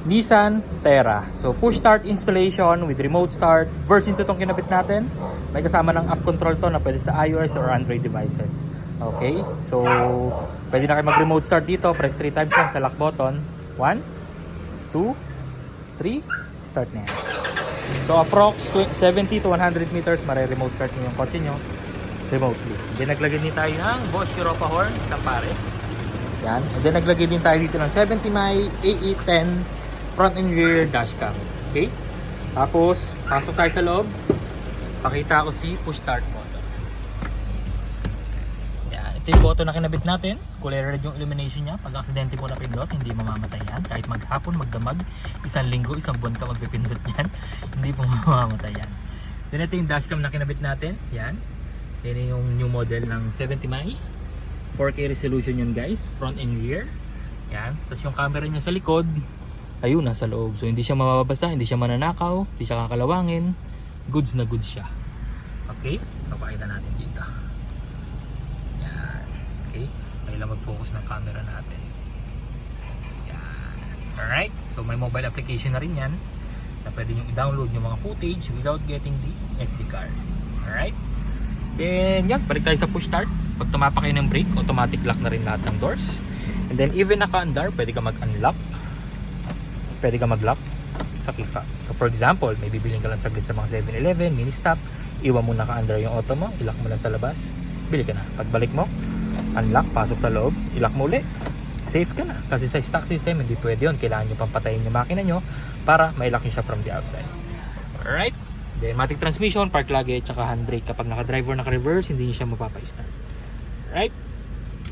Nissan Terra. So push start installation with remote start. Version 2 itong kinabit natin. May kasama ng app control to na pwede sa iOS or Android devices. Okay, so pwede na kayo mag-remote start dito. Press 3 times lang sa lock button. 1, 2, 3, start na yan. So approx 70 to 100 meters, mare-remote start nyo yung kotse nyo remotely. Then naglagay din tayo ng Bosch Europa horn sa pares. Yan. And then naglagay din tayo dito ng 70 my AE10 front and rear dashcam. Okay? Tapos, pasok tayo sa loob. Pakita ko si push start button. Yan. Ito yung button na kinabit natin. Kulay red yung illumination niya. Pag aksidente mo na pindot, hindi mamamatay yan. Kahit maghapon, magdamag, isang linggo, isang buwan ka magpipindot yan. Hindi po mamamatay yan. Then ito yung dashcam na kinabit natin. Yan. Yan yung new model ng 70 my. 4K resolution yun guys. Front and rear. Yan. Tapos yung camera niya sa likod, ayun, nasa loob. So hindi siya mababasa, hindi siya mananakaw, hindi siya kakalawangin. Goods na goods siya. Okay? Papakita natin dito. Yan. Okay? Kailangan mag-focus ng camera natin. Yan. Alright? So may mobile application na rin yan na pwede nyo i-download yung mga footage without getting the SD card. Alright? Then yan, balik tayo sa push start. Pag tumapak kayo ng brake, automatic lock na rin lahat ng doors. And then even naka-andar, pwede ka mag-unlock. Pwede ka mag-lock sa key fob. So for example, may bibiling ka lang saglit sa mga 7-Eleven, mini stop, iwan mo naka-under yung auto mo, ilock mo lang sa labas, bili ka na. Pagbalik mo, unlock, pasok sa loob, ilock mo ulit, safe ka na. Kasi sa stock system, hindi pwede yun. Kailangan nyo pang patayin yung makina nyo para mailock nyo siya from the outside. Alright? Then matic transmission, park luggage, tsaka handbrake. Kapag naka-drive or naka-reverse, hindi nyo siya mapapa-start. Alright?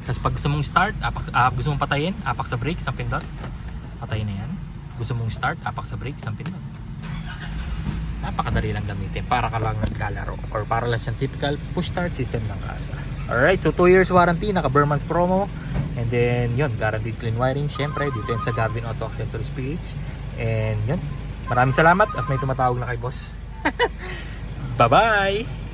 Tapos pag gusto mong start, gusto mong patayin, apak sa brake, isang pindot, patayin na yan. Gusto mong start, apak sa brake, isang pindot. Napakadali lang gamitin para ka lang naglalaro or para lang siyang typical push start system ng kasa. Alright, so 2 years warranty, naka Burman's promo, and then yun, guaranteed clean wiring syempre dito yan sa Gavin Auto Accessories PH. And yun, maraming salamat at may tumatawag na kay boss. Bye bye.